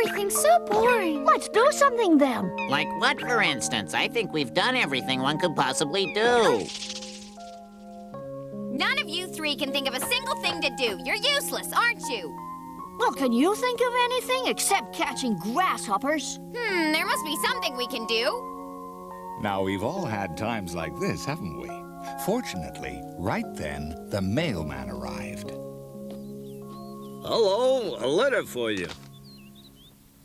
Everything's so boring. Let's do something then. Like what, for instance? I think we've done everything one could possibly do. None of you three can think of a single thing to do. You're useless, aren't you? Well, can you think of anything except catching grasshoppers? There must be something we can do. Now, we've all had times like this, haven't we? Fortunately, right then, the mailman arrived. Hello, a letter for you.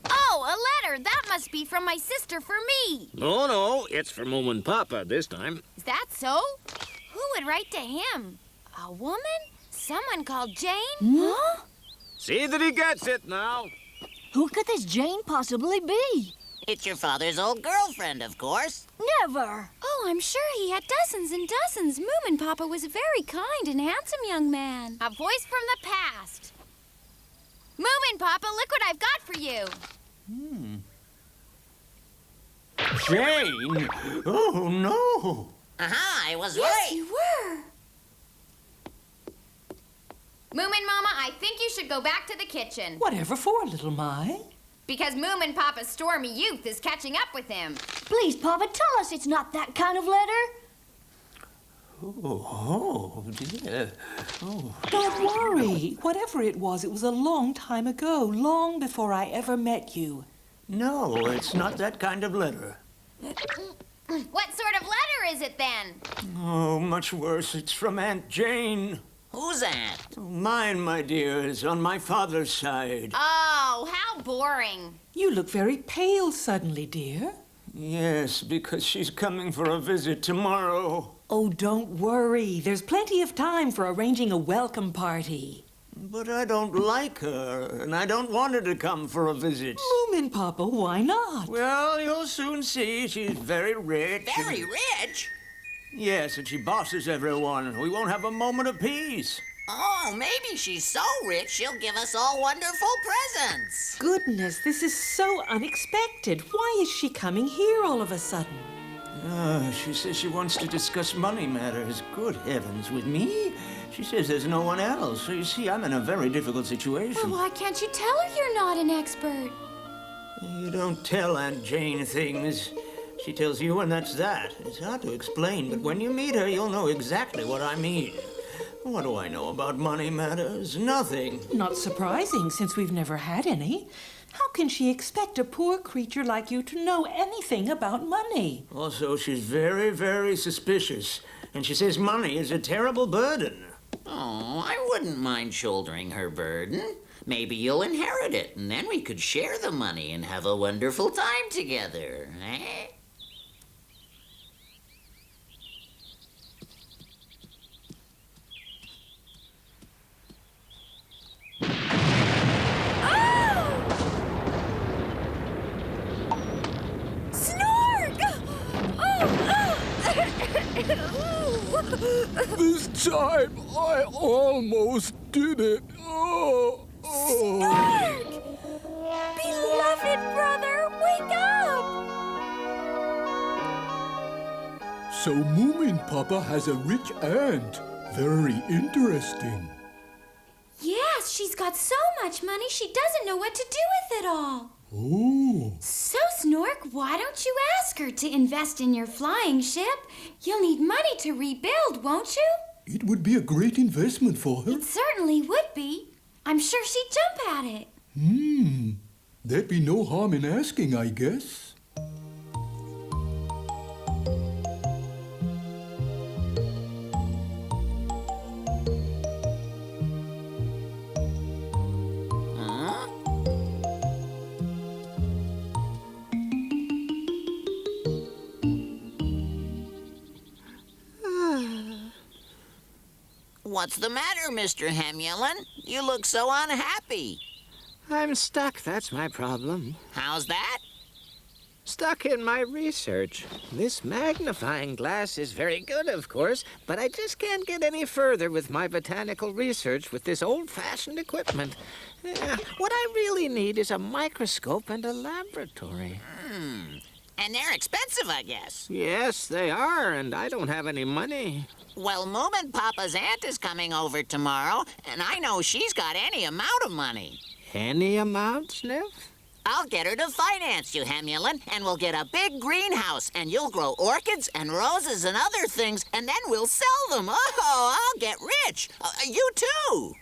Oh, a letter. That must be from my sister for me. No, it's for Moomin Papa this time. Is that so? Who would write to him? A woman? Someone called Jane? Huh? See that he gets it now. Who could this Jane possibly be? It's your father's old girlfriend, of course. Never. Oh, I'm sure he had dozens and dozens. Moomin Papa was a very kind and handsome young man. A voice from the past. Moomin Papa, look what I've got for you. Jane? Oh, no. Aha, I was Yes, right. you were. Moomin Mama, I think you should go back to the kitchen. Whatever for, little Mai? Because Moomin Papa's stormy youth is catching up with him. Please, Papa, tell us it's not that kind of letter. Oh, dear. Oh. Don't worry. Whatever it was a long time ago, long before I ever met you. No, it's not that kind of letter. What sort of letter is it then? Oh, much worse. It's from Aunt Jane. Who's that? Mine, my dears, on my father's side. Oh, how boring. You look very pale suddenly, dear. Yes, because she's coming for a visit tomorrow. Oh, don't worry. There's plenty of time for arranging a welcome party. But I don't like her, and I don't want her to come for a visit. Moomin Papa, why not? Well, you'll soon see. She's very rich. Very rich? Yes, and she bosses everyone. We won't have a moment of peace. Oh, maybe she's so rich she'll give us all wonderful presents. Goodness, this is so unexpected. Why is she coming here all of a sudden? She says she wants to discuss money matters. Good heavens, with me? She says there's no one else. So you see, I'm in a very difficult situation. Well, why can't you tell her you're not an expert? You don't tell Aunt Jane things. She tells you, and that's that. It's hard to explain, but when you meet her, you'll know exactly what I mean. What do I know about money matters? Nothing. Not surprising, since we've never had any. How can she expect a poor creature like you to know anything about money? Also, she's very, very suspicious. And she says money is a terrible burden. Oh, I wouldn't mind shouldering her burden. Maybe you'll inherit it, and then we could share the money and have a wonderful time together, eh? This time, I almost did it. Snark! Beloved brother, wake up! So Moomin Papa has a rich aunt. Very interesting. Yes, she's got so much money she doesn't know what to do with it all. Oh. So, Snork, why don't you ask her to invest in your flying ship? You'll need money to rebuild, won't you? It would be a great investment for her. It certainly would be. I'm sure she'd jump at it. There'd be no harm in asking, I guess. What's the matter, Mr. Hemulin? You look so unhappy. I'm stuck, that's my problem. How's that? Stuck in my research. This magnifying glass is very good, of course, but I just can't get any further with my botanical research with this old-fashioned equipment. What I really need is a microscope and a laboratory. And they're expensive, I guess. Yes, they are, and I don't have any money. Well, Moomin Papa's aunt is coming over tomorrow, and I know she's got any amount of money. Any amount, Sniff? I'll get her to finance you, Hemulin, and we'll get a big greenhouse, and you'll grow orchids and roses and other things, and then we'll sell them. Oh, I'll get rich. You too.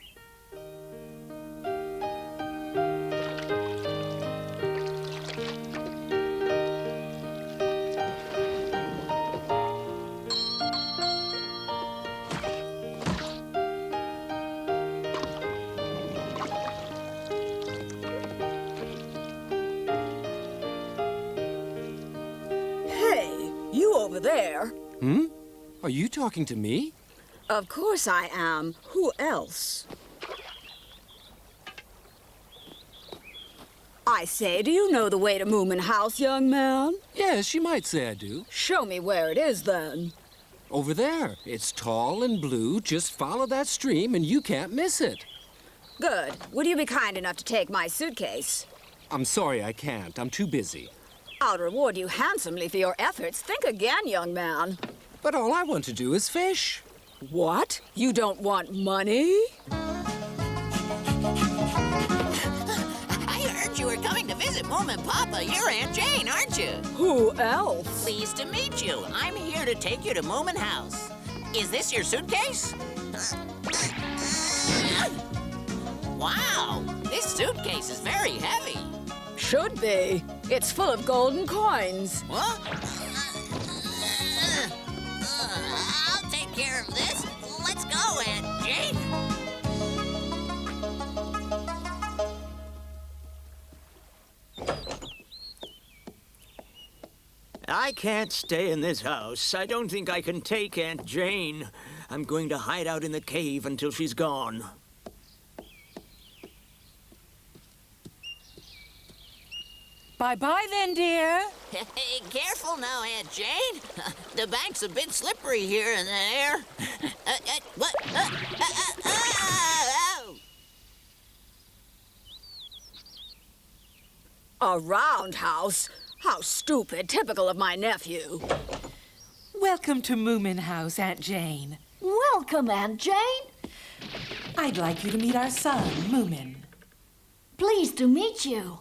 Over there. Are you talking to me? Of course I am. Who else? I say, do you know the way to Moomin House, young man? Yes, you might say I do. Show me where it is, then. Over there. It's tall and blue. Just follow that stream and you can't miss it. Good. Would you be kind enough to take my suitcase? I'm sorry, I can't. I'm too busy. I'll reward you handsomely for your efforts. Think again, young man. But all I want to do is fish. What? You don't want money? I heard you were coming to visit Moomin Papa. You're Aunt Jane, aren't you? Who else? Pleased to meet you. I'm here to take you to Moomin House. Is this your suitcase? Wow, this suitcase is very heavy. Should be. It's full of golden coins. What? I'll take care of this. Let's go, Aunt Jane. I can't stay in this house. I don't think I can take Aunt Jane. I'm going to hide out in the cave until she's gone. Bye-bye then, dear. Hey, careful now, Aunt Jane. The bank's a bit slippery here and there. What? Oh. A roundhouse? How stupid. Typical of my nephew. Welcome to Moomin House, Aunt Jane. Welcome, Aunt Jane. I'd like you to meet our son, Moomin. Pleased to meet you.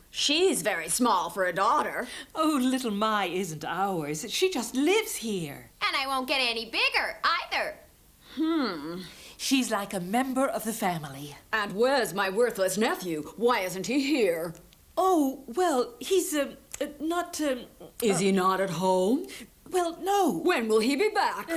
She's very small for a daughter. Oh, little Mai isn't ours. She just lives here. And I won't get any bigger, either. She's like a member of the family. And where's my worthless nephew? Why isn't he here? Oh, well, he's, not, Is he not at home? Well, no. When will he be back?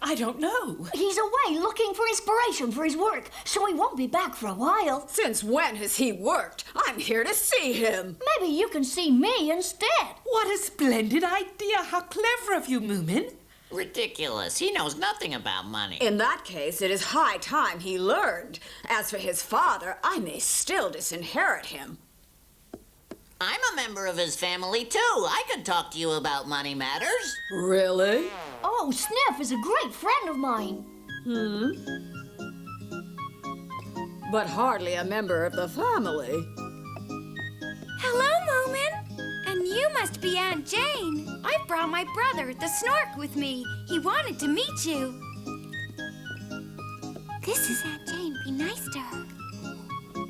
I don't know. He's away looking for inspiration for his work, so he won't be back for a while. Since when has he worked? I'm here to see him. Maybe you can see me instead. What a splendid idea. How clever of you, Moomin. Ridiculous. He knows nothing about money. In that case, it is high time he learned. As for his father, I may still disinherit him. I'm a member of his family, too. I could talk to you about money matters. Really? Oh, Sniff is a great friend of mine. But hardly a member of the family. Hello, Moomin. And you must be Aunt Jane. I brought my brother, the Snork, with me. He wanted to meet you. This is Aunt Jane. Be nice to her.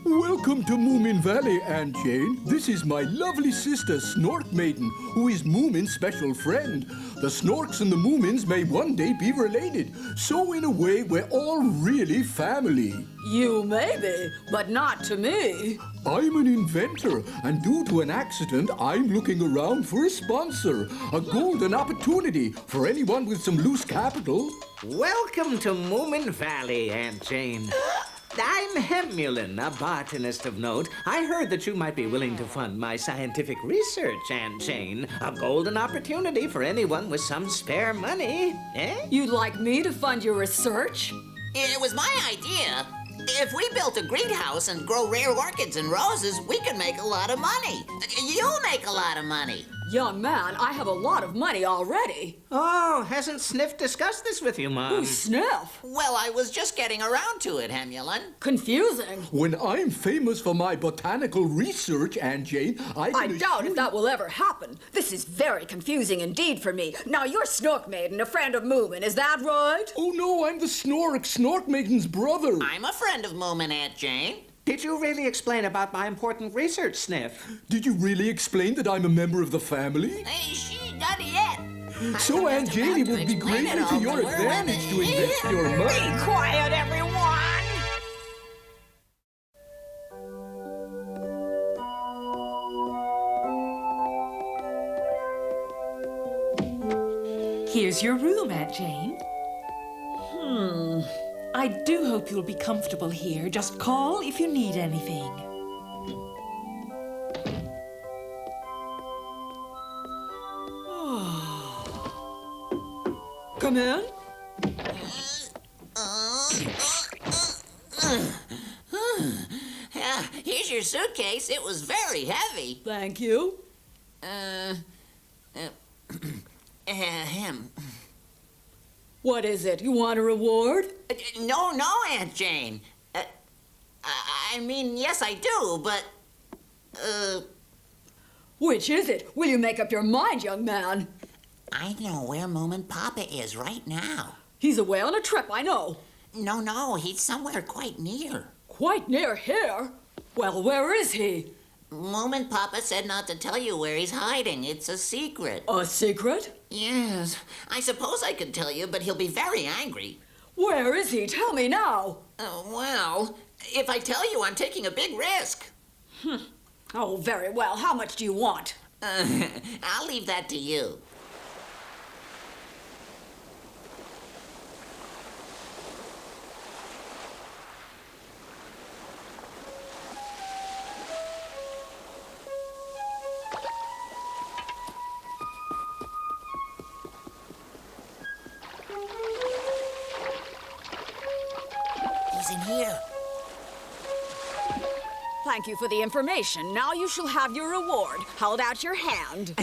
Welcome to Moomin Valley, Aunt Jane. This is my lovely sister, Snork Maiden, who is Moomin's special friend. The Snorks and the Moomins may one day be related, so in a way we're all really family. You may be, but not to me. I'm an inventor, and due to an accident, I'm looking around for a sponsor. A golden opportunity for anyone with some loose capital. Welcome to Moomin Valley, Aunt Jane. I'm Hemulin, a botanist of note. I heard that you might be willing to fund my scientific research, Aunt Jane. A golden opportunity for anyone with some spare money. Eh? You'd like me to fund your research? It was my idea. If we built a greenhouse and grow rare orchids and roses, we can make a lot of money. You'll make a lot of money. Young man, I have a lot of money already. Oh, hasn't Sniff discussed this with you, Mom? Who's Sniff? Well, I was just getting around to it, Hemulin. Confusing. When I'm famous for my botanical research, Aunt Jane, I doubt if that will ever happen. This is very confusing indeed for me. Now, you're Snork Maiden, a friend of Moomin, is that right? Oh no, I'm the Snork Maiden's brother. I'm a friend of Moomin, Aunt Jane. Did you really explain about my important research, Sniff? Did you really explain that I'm a member of the family? Hey, she not yet. So Aunt Janie will be greatly to your advantage to invest your money. Be quiet, everyone! Here's your room, Aunt Jane. I do hope you'll be comfortable here. Just call if you need anything. Come in. Yeah, here's your suitcase. It was very heavy. Thank you. Him. What is it? You want a reward? No, Aunt Jane. I mean, yes, I do, but... Which is it? Will you make up your mind, young man? I know where Moomin Papa is right now. He's away on a trip, I know. No, he's somewhere quite near. Quite near here? Well, where is he? Moomin Papa said not to tell you where he's hiding. It's a secret. A secret? Yes. I suppose I could tell you, but he'll be very angry. Where is he? Tell me now. Well, if I tell you, I'm taking a big risk. Oh, very well. How much do you want? I'll leave that to you. He's in here. Thank you for the information. Now you shall have your reward. Hold out your hand.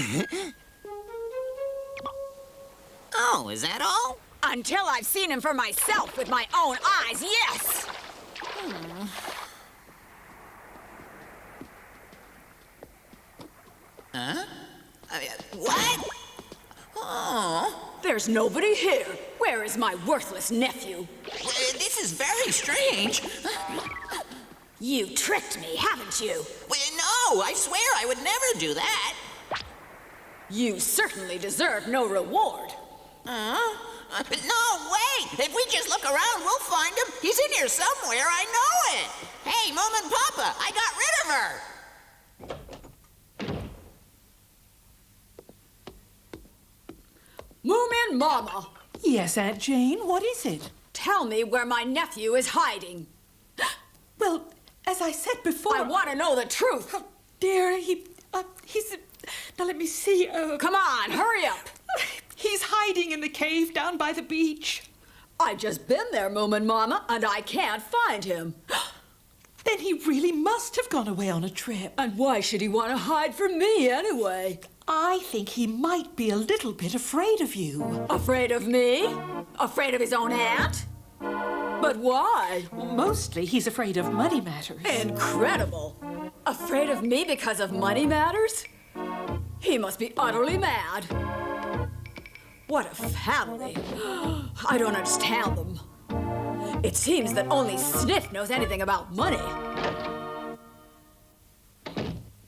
Oh, is that all? Until I've seen him for myself with my own eyes, yes! Huh? What? Oh. There's nobody here. Where is my worthless nephew? This is very strange. You tricked me, haven't you? No, I swear I would never do that. You certainly deserve no reward. No, wait! If we just look around, we'll find him. He's in here somewhere, I know it. Hey, Moomin Papa, I got rid of her. Moomin Mama, Yes, Aunt Jane, what is it? tell me where my nephew is hiding. Well, as I said before... I want to know the truth. Oh, dear, he's... Now, let me see. Come on, hurry up. He's hiding in the cave down by the beach. I've just been there, Moomin Mama, and I can't find him. Then he really must have gone away on a trip. And why should he want to hide from me anyway? I think he might be a little bit afraid of you. Afraid of me? Afraid of his own aunt? But why? Mostly he's afraid of money matters. Incredible. Afraid of me because of money matters? He must be utterly mad. What a family. I don't understand them. It seems that only Sniff knows anything about money.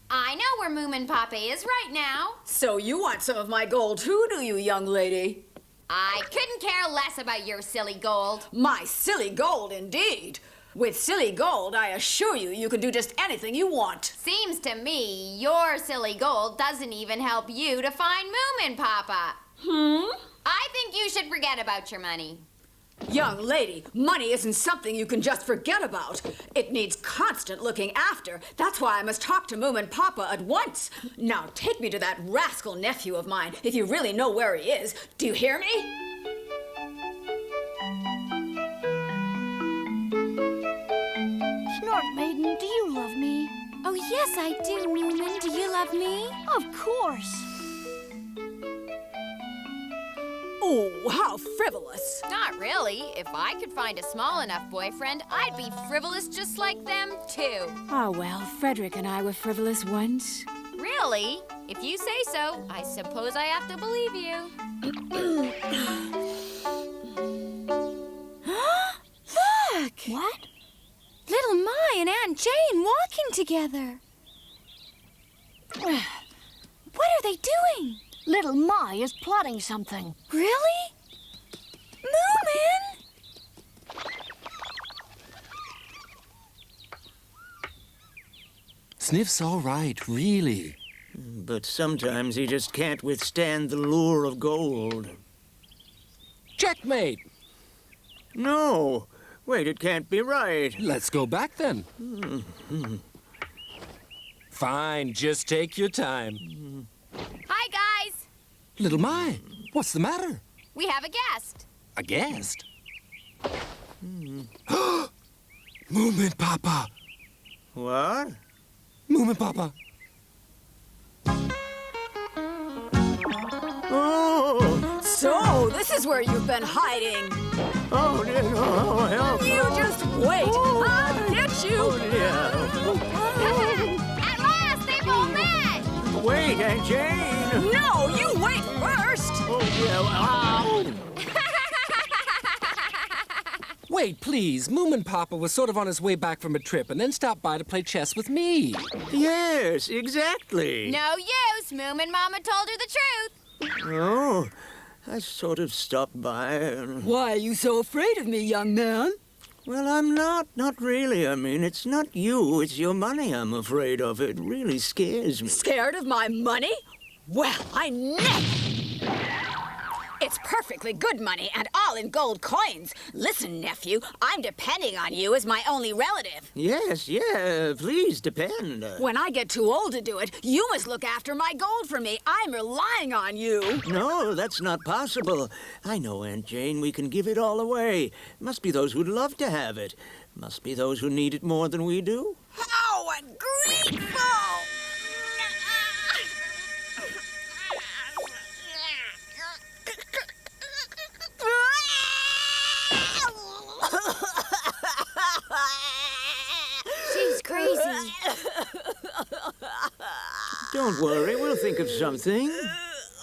I know where Moomin Papa is right now. So you want some of my gold too, do you, young lady? I couldn't care less about your silly gold. My silly gold, indeed. With silly gold, I assure you, you can do just anything you want. Seems to me your silly gold doesn't even help you to find Moomin Papa. I think you should forget about your money. Young lady, money isn't something you can just forget about. It needs constant looking after. That's why I must talk to Moomin Papa at once. Now take me to that rascal nephew of mine, if you really know where he is. Do you hear me? Snork Maiden, do you love me? Oh, yes, I do, Moomin. Do you love me? Of course. Oh, how frivolous. Not really. If I could find a small enough boyfriend, I'd be frivolous just like them, too. Oh, well, Frederick and I were frivolous once. Really? If you say so, I suppose I have to believe you. Look! What? Little My and Aunt Jane walking together. What are they doing? Little Ma is plotting something. Really? Moomin! Sniff's all right, really. But sometimes he just can't withstand the lure of gold. Checkmate! No. Wait, it can't be right. Let's go back then. Fine, just take your time. Hi, guys. Little Mai, what's the matter? We have a guest. A guest? Moomin Papa! What? Moomin Papa! Oh! So, this is where you've been hiding. Oh, dear. Oh, help. You just wait. I'll get you. Oh, dear. At last, they've all met. Wait, Aunt Jane. No, you wait first. Oh, dear. Ow. Wait, please. Moomin Papa was sort of on his way back from a trip and then stopped by to play chess with me. Yes, exactly. No use. Moomin Mama told her the truth. Oh, I sort of stopped by and... Why are you so afraid of me, young man? Well, I'm not. Not really. I mean, it's not you. It's your money I'm afraid of. It really scares me. Scared of my money? Well, I never... It's perfectly good money and all in gold coins. Listen, nephew, I'm depending on you as my only relative. Yes, yeah, please depend. When I get too old to do it, you must look after my gold for me. I'm relying on you. No, that's not possible. I know, Aunt Jane, we can give it all away. Must be those who'd love to have it. Must be those who need it more than we do. How ungrateful! She's crazy. Don't worry, we'll think of something.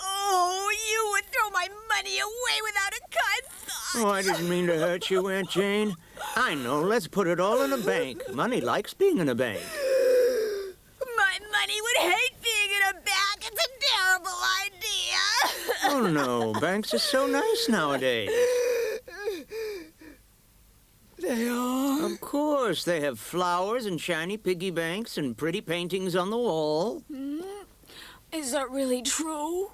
Oh, you would throw my money away without a kind thought. Oh, I didn't mean to hurt you, Aunt Jane. I know, let's put it all in a bank. Money likes being in a bank. My money would hate being in a bank. It's a terrible idea. Oh, no, banks are so nice nowadays. They are? Of course, they have flowers and shiny piggy banks and pretty paintings on the wall. Is that really true?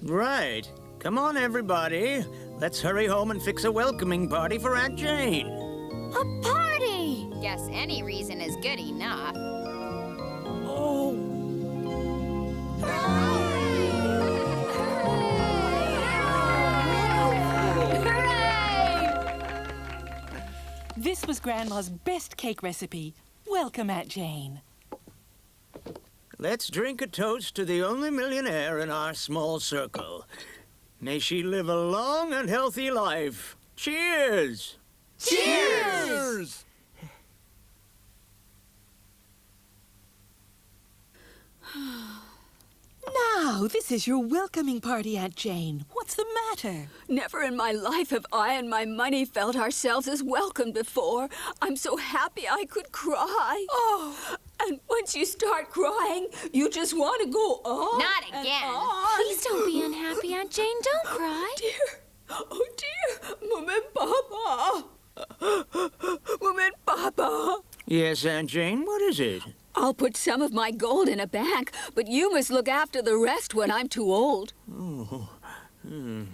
Right. Come on, everybody. Let's hurry home and fix a welcoming party for Aunt Jane. A party! Guess any reason is good enough. Oh. This was Grandma's best cake recipe. Welcome, Aunt Jane. Let's drink a toast to the only millionaire in our small circle. May she live a long and healthy life. Cheers! Cheers! Now, this is your welcoming party, Aunt Jane. What's the matter? Never in my life have I and my money felt ourselves as welcome before. I'm so happy I could cry. Oh, and once you start crying, you just want to go on. Not and again. on. Please don't be unhappy, Aunt Jane. Don't cry. Oh dear, Moomin Papa. Moomin Papa. Yes, Aunt Jane, what is it? I'll put some of my gold in a bank, but you must look after the rest when I'm too old. Oh. And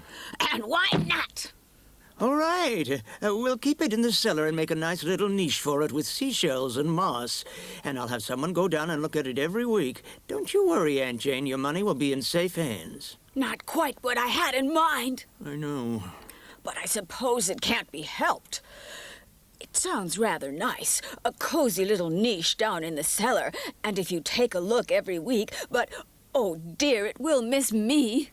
why not? All right. We'll keep it in the cellar and make a nice little niche for it with seashells and moss. And I'll have someone go down and look at it every week. Don't you worry, Aunt Jane. Your money will be in safe hands. Not quite what I had in mind. I know. But I suppose it can't be helped. It sounds rather nice, a cozy little niche down in the cellar, and if you take a look every week, but, oh dear, it will miss me.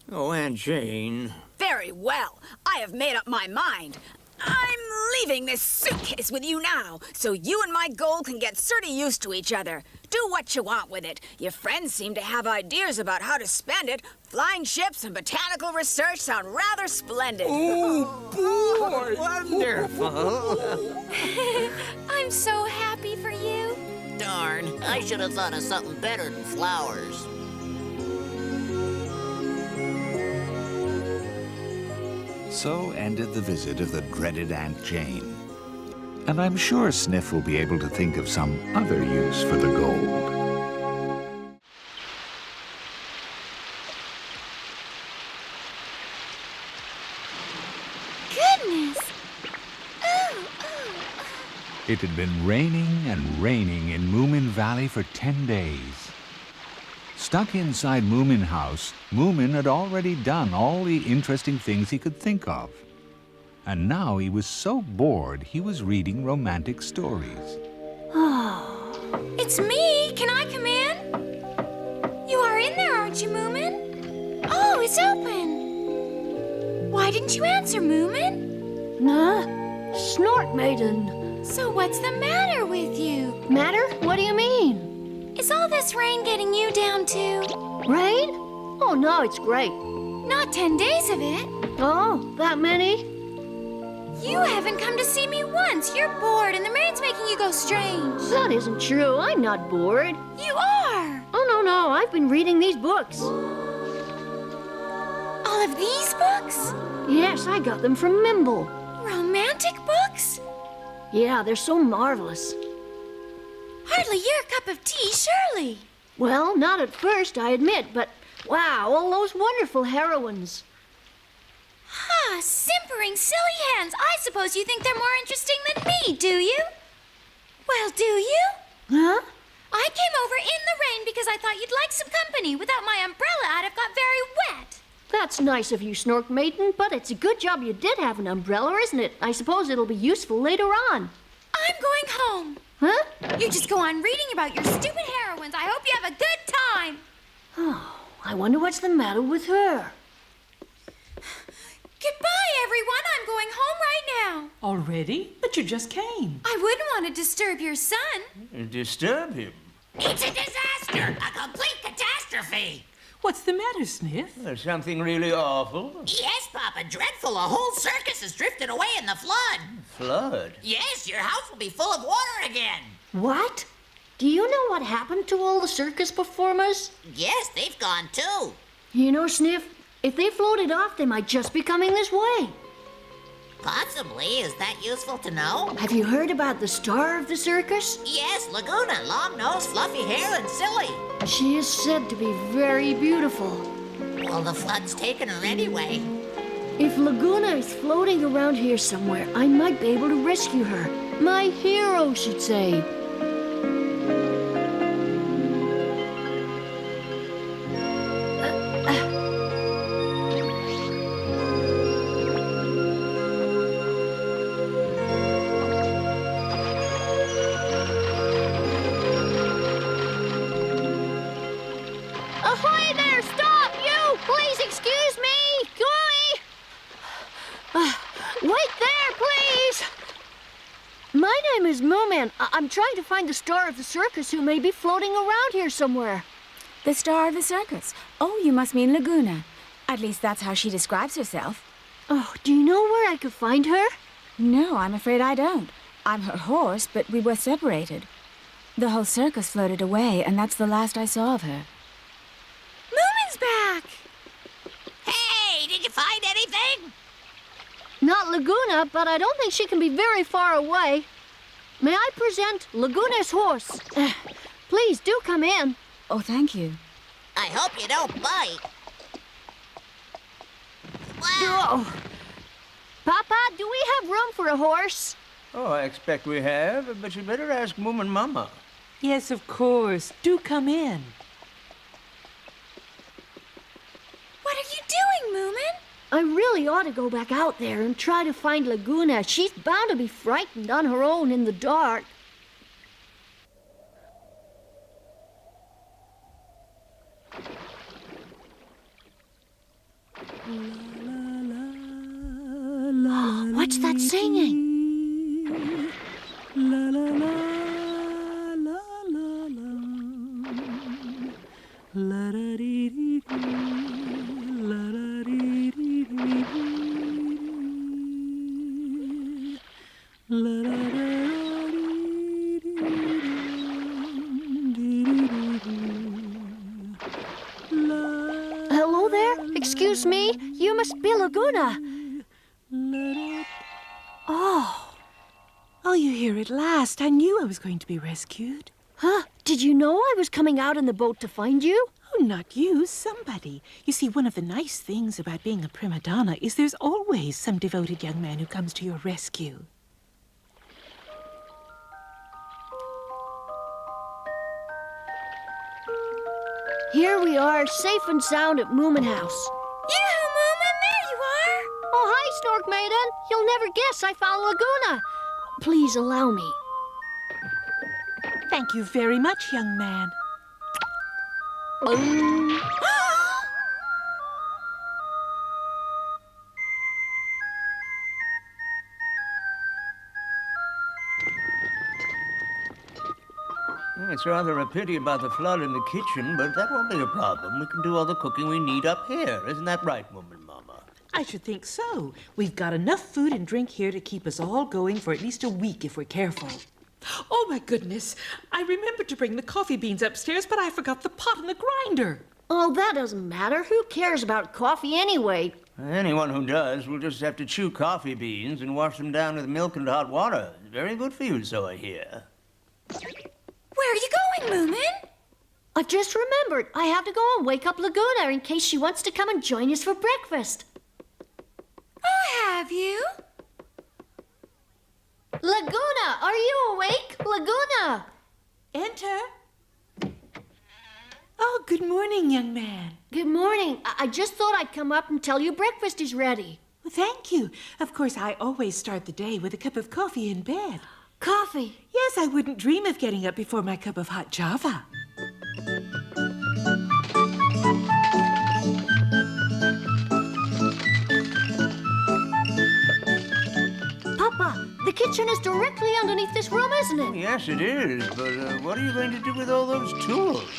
Oh, Aunt Jane. Very well, I have made up my mind. I'm leaving this suitcase with you now, so you and my gold can get sort of used to each other. Do what you want with it. Your friends seem to have ideas about how to spend it. Flying ships and botanical research sound rather splendid. Oh, boy! Wonderful! I I'm so happy for you. Darn, I should have thought of something better than flowers. So ended the visit of the dreaded Aunt Jane. And I'm sure Sniff will be able to think of some other use for the gold. Goodness. It had been raining and raining in Moomin Valley for 10 days. Stuck inside Moomin House, Moomin had already done all the interesting things he could think of. And now he was so bored he was reading romantic stories. It's me. Can I come in? You are in there, aren't you, Moomin? Oh, it's open. Why didn't you answer, Moomin? Nah, Snort Maiden. So what's the matter with you? Matter? What do you mean? Is all this rain getting you down too? Rain? Oh, no, it's great. Not 10 days of it. Oh, that many? You haven't come to see me once. You're bored and the rain's making you go strange. That isn't true. I'm not bored. You are. Oh, no, I've been reading these books. All of these books? Yes, I got them from Mimble. Romantic books? Yeah, they're so marvelous. Hardly your cup of tea, surely. Well, not at first, I admit, but wow, all those wonderful heroines. Ha, simpering silly hens. I suppose you think they're more interesting than me, do you? Well, do you? Huh? I came over in the rain because I thought you'd like some company. Without my umbrella, I'd have got very wet. That's nice of you, Snork Maiden, but it's a good job you did have an umbrella, isn't it? I suppose it'll be useful later on. I'm going home. Huh? You just go on reading about your stupid heroines. I hope you have a good time. Oh, I wonder what's the matter with her. Goodbye, everyone. I'm going home right now. Already? But you just came. I wouldn't want to disturb your son. Disturb him? It's a disaster! A complete catastrophe! What's the matter, Sniff? There's something really awful. Yes, Papa, dreadful. A whole circus has drifted away in the flood. Flood? Yes, your house will be full of water again. What? Do you know what happened to all the circus performers? Yes, they've gone too. You know, Sniff, if they floated off, they might just be coming this way. Possibly. Is that useful to know? Have you heard about the star of the circus? Yes, Laguna. Long nose, fluffy hair, and silly. She is said to be very beautiful. Well, the flood's taken her anyway. If Laguna is floating around here somewhere, I might be able to rescue her. My hero, she'd say. Ahoy there! Stop, you! Please excuse me! Wait there, please! My name is Moomin. I'm trying to find the star of the circus who may be floating around here somewhere. The star of the circus. Oh, you must mean Laguna. At least that's how she describes herself. Oh, do you know where I could find her? No, I'm afraid I don't. I'm her horse, but we were separated. The whole circus floated away, and that's the last I saw of her. Moomin's back. Hey, did you find anything? Not Laguna, but I don't think she can be very far away. May I present Laguna's horse? Please do come in. Oh, thank you. I hope you don't bite. Wow. Oh. Papa, do we have room for a horse? Oh, I expect we have, but you better ask Moomin Mama. Yes, of course. Do come in. What are you doing, Moomin? I really ought to go back out there and try to find Laguna. She's bound to be frightened on her own in the dark. What's that singing? there? Excuse me, you must be Laguna. Oh, you're here at last. I knew I was going to be rescued. Huh? Did you know I was coming out in the boat to find you? Oh, not you, somebody. You see, one of the nice things about being a prima donna is there's always some devoted young man who comes to your rescue. Here we are, safe and sound at Moomin House. Yoo-hoo, Moomin, there you are! Oh, hi, Snork Maiden. You'll never guess I found Laguna. Please allow me. Thank you very much, young man. It's rather a pity about the flood in the kitchen, but that won't be a problem. We can do all the cooking we need up here. Isn't that right, Moomin Mama? I should think so. We've got enough food and drink here to keep us all going for at least a week if we're careful. Oh, my goodness. I remembered to bring the coffee beans upstairs, but I forgot the pot and the grinder. Oh, that doesn't matter. Who cares about coffee anyway? Anyone who does will just have to chew coffee beans and wash them down with milk and hot water. It's very good for you, so I hear. Where are you going, Moomin? I've just remembered. I have to go and wake up Laguna in case she wants to come and join us for breakfast. Oh, have you? Laguna, are you awake? Laguna! Enter. Oh, good morning, young man. Good morning. I just thought I'd come up and tell you breakfast is ready. Well, thank you. Of course, I always start the day with a cup of coffee in bed. Coffee? Yes, I wouldn't dream of getting up before my cup of hot java. Papa, the kitchen is directly underneath this room, isn't it? Yes, it is, but what are you going to do with all those tools?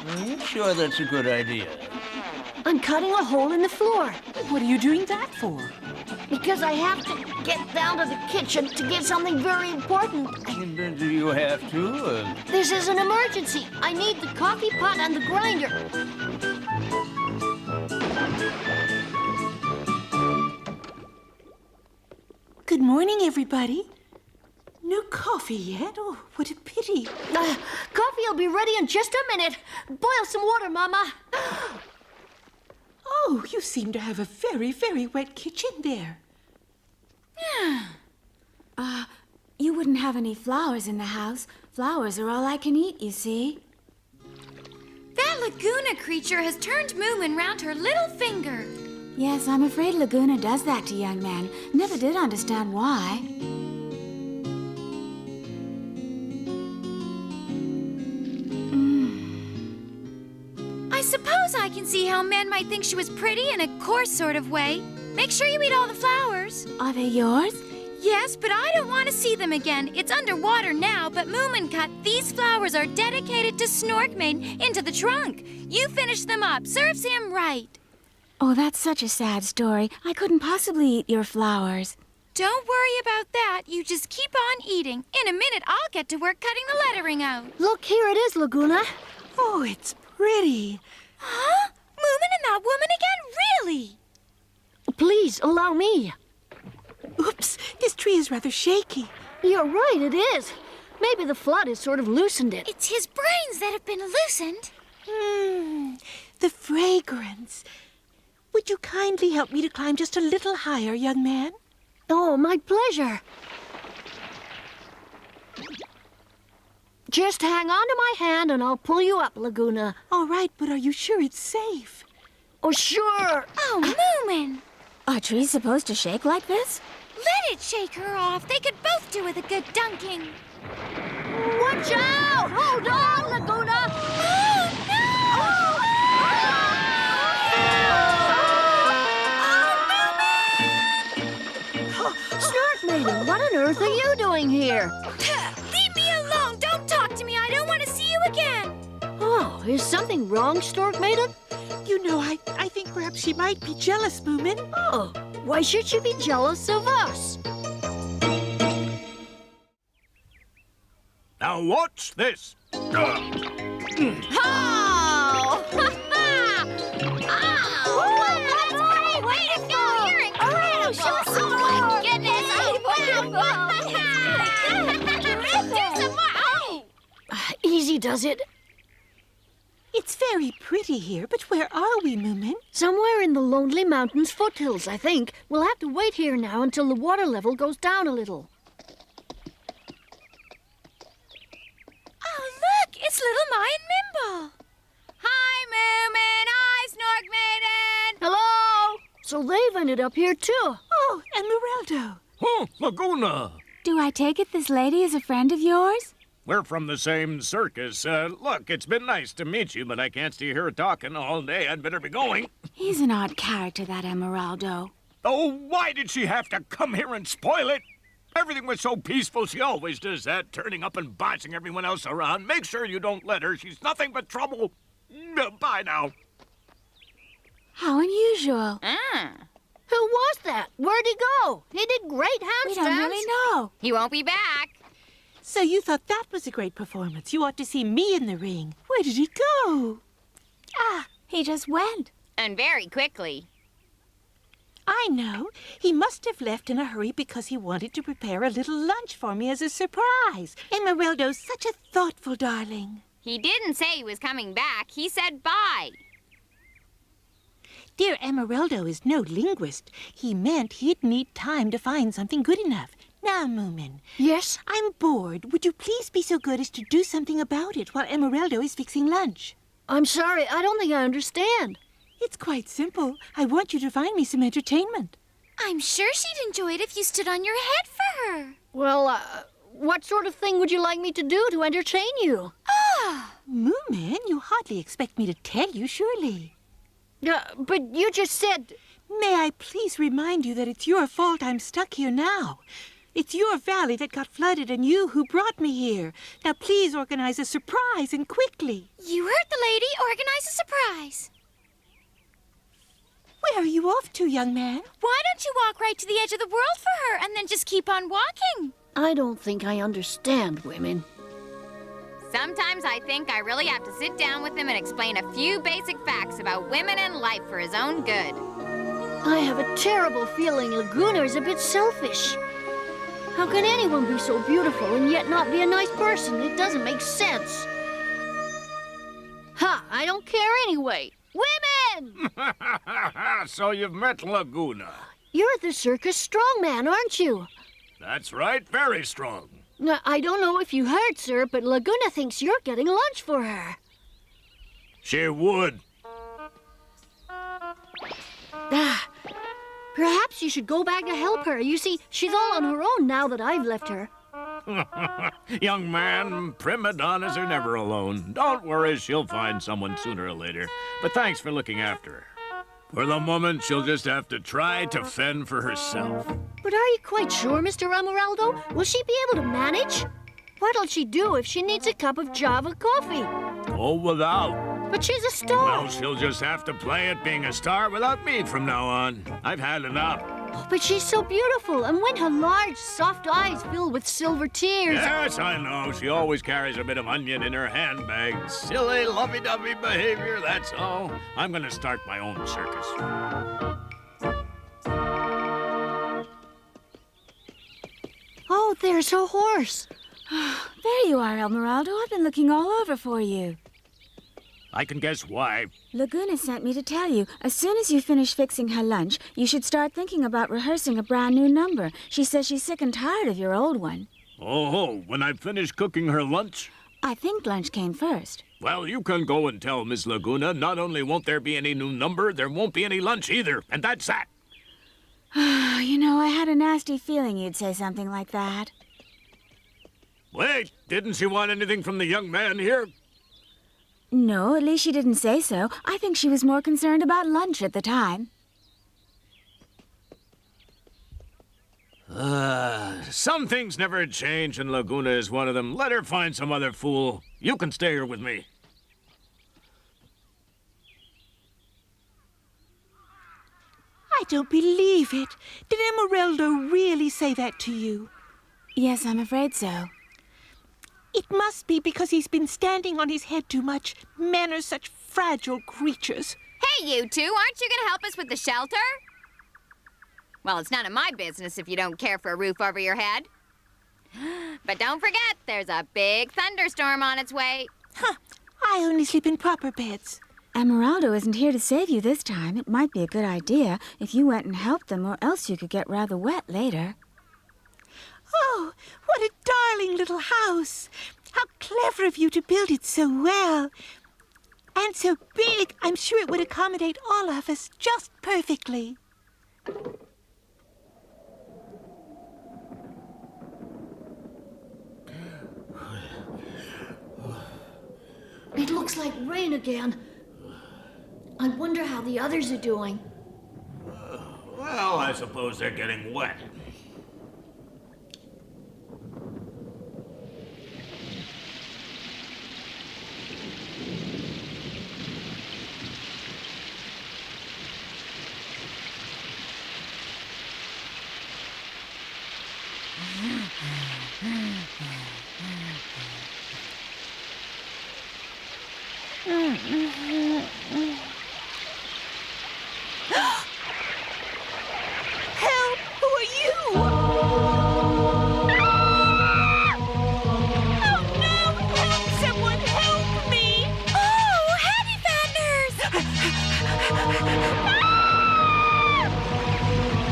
Are you sure that's a good idea? I'm cutting a hole in the floor. What are you doing that for? Because I have to get down to the kitchen to get something very important. Do you have to? This is an emergency. I need the coffee pot and the grinder. Good morning, everybody. No coffee yet? Oh, what a pity. Coffee will be ready in just a minute. Boil some water, Mama. Oh, you seem to have a very, very wet kitchen there. You wouldn't have any flowers in the house. Flowers are all I can eat, you see. That Laguna creature has turned Moomin round her little finger. Yes, I'm afraid Laguna does that to young men. Never did understand why. I suppose I can see how men might think she was pretty in a coarse sort of way. Make sure you eat all the flowers. Are they yours? Yes, but I don't want to see them again. It's underwater now, but Moomin cut these flowers are dedicated to Snork Maiden into the trunk. You finish them up. Serves him right. Oh, that's such a sad story. I couldn't possibly eat your flowers. Don't worry about that. You just keep on eating. In a minute, I'll get to work cutting the lettering out. Look, here it is, Laguna. Oh, it's pretty. Huh? Moomin and that woman again? Really? Please, allow me. Oops, this tree is rather shaky. You're right, it is. Maybe the flood has sort of loosened it. It's his brains that have been loosened. The fragrance. Would you kindly help me to climb just a little higher, young man? Oh, my pleasure. Just hang on to my hand and I'll pull you up, Laguna. All right, but are you sure it's safe? Oh, sure. Oh, Moomin. Are trees supposed to shake like this? Let it shake her off. They could both do with a good dunking. Watch out! Hold on, Laguna! Oh, no! Snork Maiden, what on earth are you doing here? Leave me alone. Don't talk to me. I don't want to see you again. Oh, is something wrong, Snork Maiden? You know, I think perhaps she might be jealous, Moomin. Oh, why should she be jealous of us? Now watch this. Oh! Way to go! You're incredible! Oh my goodness! Do some more! Oh! Easy does it. It's very pretty here, but where are we, Moomin? Somewhere in the Lonely Mountains foothills, I think. We'll have to wait here now until the water level goes down a little. Oh, look! It's little Ma and Mimble. Hi, Moomin. Hi, Snork Maiden. Hello! So they've ended up here, too. Oh, Emeraldo. Oh, Laguna. Do I take it this lady is a friend of yours? We're from the same circus. Look, it's been nice to meet you, but I can't stay here talking all day. I'd better be going. He's an odd character, that Emeraldo. Oh, why did she have to come here and spoil it? Everything was so peaceful. She always does that, turning up and bossing everyone else around. Make sure you don't let her. She's nothing but trouble. Bye now. How unusual. Who was that? Where'd he go? He did great handstands. We don't really know. He won't be back. So you thought that was a great performance. You ought to see me in the ring. Where did he go? He just went. And very quickly. I know. He must have left in a hurry because he wanted to prepare a little lunch for me as a surprise. Emeraldo's such a thoughtful darling. He didn't say he was coming back. He said bye. Dear Emeraldo is no linguist. He meant he'd need time to find something good enough. Now, Moomin. Yes? I'm bored. Would you please be so good as to do something about it while Emeraldo is fixing lunch? I'm sorry, I don't think I understand. It's quite simple. I want you to find me some entertainment. I'm sure she'd enjoy it if you stood on your head for her. Well, what sort of thing would you like me to do to entertain you? Moomin, you hardly expect me to tell you, surely. But you just said... May I please remind you that it's your fault I'm stuck here now. It's your valley that got flooded and you who brought me here. Now please organize a surprise and quickly. You heard the lady. Organize a surprise. Where are you off to, young man? Why don't you walk right to the edge of the world for her and then just keep on walking? I don't think I understand women. Sometimes I think I really have to sit down with him and explain a few basic facts about women and life for his own good. I have a terrible feeling Laguna is a bit selfish. How can anyone be so beautiful and yet not be a nice person? It doesn't make sense. Ha! I don't care anyway. Women! So you've met Laguna. You're the circus strongman, aren't you? That's right, very strong. Now, I don't know if you heard, sir, but Laguna thinks you're getting lunch for her. She would. Perhaps you should go back to help her. You see, she's all on her own now that I've left her. Young man, prima donnas are never alone. Don't worry, she'll find someone sooner or later. But thanks for looking after her. For the moment, she'll just have to try to fend for herself. But are you quite sure, Mr. Emeraldo? Will she be able to manage? What'll she do if she needs a cup of Java coffee? Oh, without. But she's a star. Well, she'll just have to play at being a star without me from now on. I've had enough. But she's so beautiful, and when her large, soft eyes fill with silver tears... Yes, I know. She always carries a bit of onion in her handbag. Silly, lovey-dovey behavior, that's all. I'm going to start my own circus. Oh, there's her horse. There you are, Emeraldo. I've been looking all over for you. I can guess why. Laguna sent me to tell you, as soon as you finish fixing her lunch, you should start thinking about rehearsing a brand new number. She says she's sick and tired of your old one. Oh, when I finish cooking her lunch? I think lunch came first. Well, you can go and tell Miss Laguna not only won't there be any new number, there won't be any lunch either, and that's that. You know, I had a nasty feeling you'd say something like that. Wait, didn't she want anything from the young man here? No, at least she didn't say so. I think she was more concerned about lunch at the time. Some things never change, and Laguna is one of them. Let her find some other fool. You can stay here with me. I don't believe it. Did Emeraldo really say that to you? Yes, I'm afraid so. It must be because he's been standing on his head too much. Men are such fragile creatures. Hey, you two, aren't you going to help us with the shelter? Well, it's none of my business if you don't care for a roof over your head. But don't forget, there's a big thunderstorm on its way. Huh. I only sleep in proper beds. Emeraldo isn't here to save you this time. It might be a good idea if you went and helped them, or else you could get rather wet later. Oh, what a darling little house. How clever of you to build it so well. And so big, I'm sure it would accommodate all of us just perfectly. It looks like rain again. I wonder how the others are doing. Well, I suppose they're getting wet. Help! Who are you? Oh, no! Help! Someone help me! Oh, Hattie Fanders!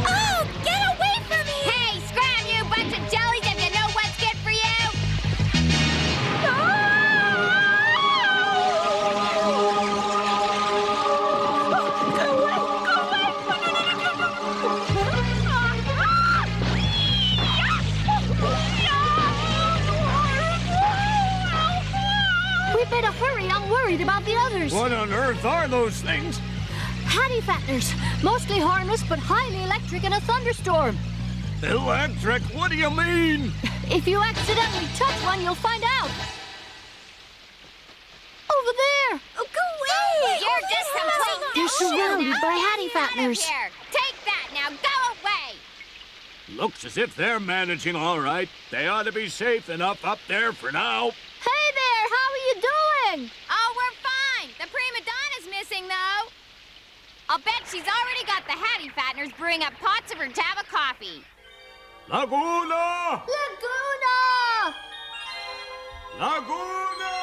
Oh, get away from me! Hey, scram, you bunch of jellies, if you know what's good for you! We better hurry. I'm worried about the others. What on earth are those things? Hattie fatteners, mostly harmless but highly electric in a thunderstorm. Electric? What do you mean? If you accidentally touch one, you'll find out. Over there. Oh, go away! You're just complete They're surrounded by Hattie fatteners. here. Take that now. Go away. Looks as if they're managing all right. They ought to be safe enough up there for now. Hey there, how are you doing? Oh, we're fine. The prima donna's missing, though. I'll bet she's already got the Hattie Fatteners brewing up pots of her tab of coffee. Laguna! Laguna! Laguna!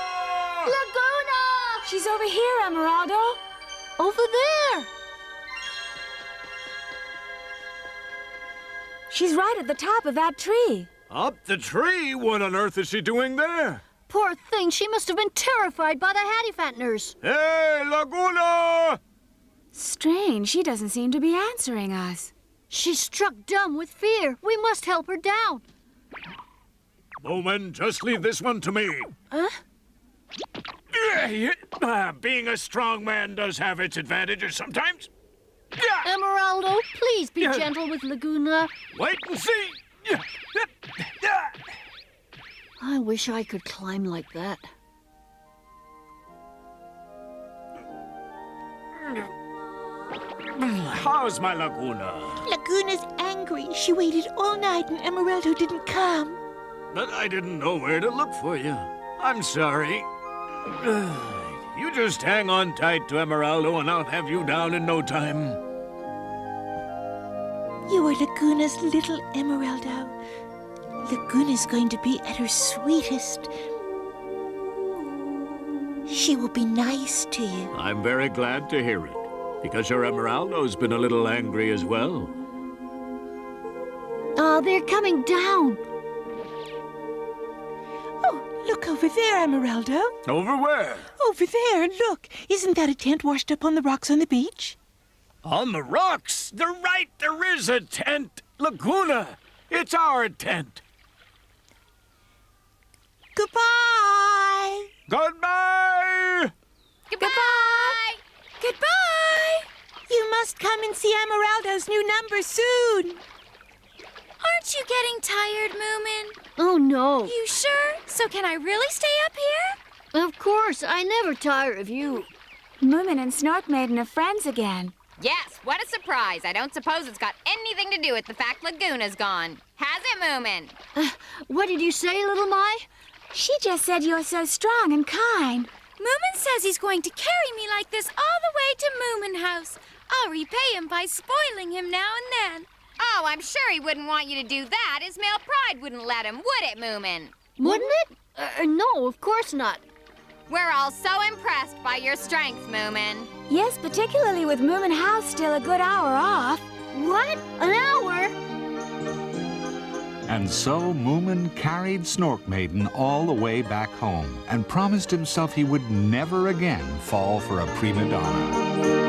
Laguna! She's over here, Emeraldo. Over there. She's right at the top of that tree. Up the tree? What on earth is she doing there? Poor thing, she must have been terrified by the Hattie fatteners. Hey, Laguna! Strange, she doesn't seem to be answering us. She's struck dumb with fear. We must help her down. Moomin, just leave this one to me. Huh? Being a strong man does have its advantages sometimes. Emeraldo, please be gentle with Laguna. Wait and see. I wish I could climb like that. How's my Laguna? Laguna's angry. She waited all night and Emeraldo didn't come. But I didn't know where to look for you. I'm sorry. You just hang on tight to Emeraldo and I'll have you down in no time. You are Laguna's little Emeraldo. Laguna's going to be at her sweetest. She will be nice to you. I'm very glad to hear it, because your Emeraldo's been a little angry as well. Oh, they're coming down. Oh, look over there, Emeraldo. Over where? Over there, look. Isn't that a tent washed up on the rocks on the beach? On the rocks? They're right, there is a tent. Laguna, it's our tent. Goodbye. Goodbye! Goodbye. Goodbye. You must come and see Emeraldo's new number soon. Aren't you getting tired, Moomin? Oh, no. You sure? So can I really stay up here? Of course, I never tire of you. Moomin and Snork Maiden are friends again. Yes, what a surprise. I don't suppose it's got anything to do with the fact Laguna's gone. Has it, Moomin? What did you say, little Mai? She just said you're so strong and kind. Moomin says he's going to carry me like this all the way to Moomin House. I'll repay him by spoiling him now and then. Oh, I'm sure he wouldn't want you to do that. His male pride wouldn't let him, would it, Moomin? Wouldn't it? No, of course not. We're all so impressed by your strength, Moomin. Yes, particularly with Moomin House still a good hour off. What? An hour? And so Moomin carried Snork Maiden all the way back home and promised himself he would never again fall for a prima donna.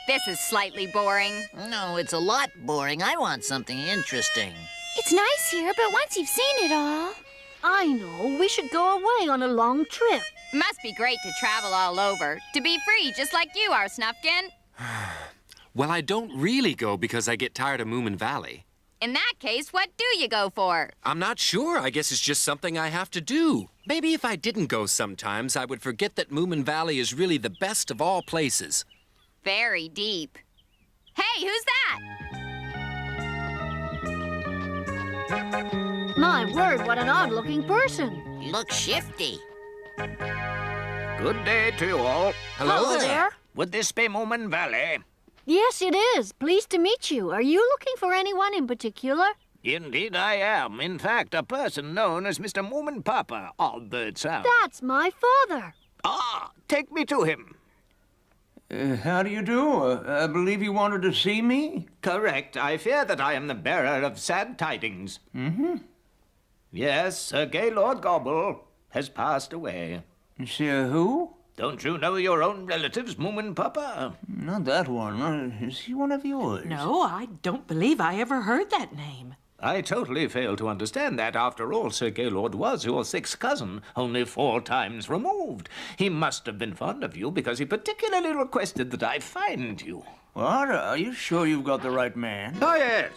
This is slightly boring. No, it's a lot boring. I want something interesting. It's nice here, but once you've seen it all... I know. We should go away on a long trip. Must be great to travel all over. To be free, just like you are, Snufkin. Well, I don't really go because I get tired of Moomin Valley. In that case, what do you go for? I'm not sure. I guess it's just something I have to do. Maybe if I didn't go sometimes, I would forget that Moomin Valley is really the best of all places. Very deep. Hey, who's that? My word, what an odd-looking person. You look shifty. Good day to you all. Hello there. Would this be Moomin Valley? Yes, it is. Pleased to meet you. Are you looking for anyone in particular? Indeed I am. In fact, a person known as Mr. Moomin Papa. Odd bird sound. That's my father. Ah, take me to him. How do you do? I believe you wanted to see me? Correct. I fear that I am the bearer of sad tidings. Mm-hmm. Yes, Sir Gaylord Gobble has passed away. Sir who? Don't you know your own relatives, Moomin Papa? Not that one. Is he one of yours? No, I don't believe I ever heard that name. I totally fail to understand that. After all, Sir Gaylord was your sixth cousin, only 4 times removed. He must have been fond of you because he particularly requested that I find you. What? Are you sure you've got the right man? Oh, yes.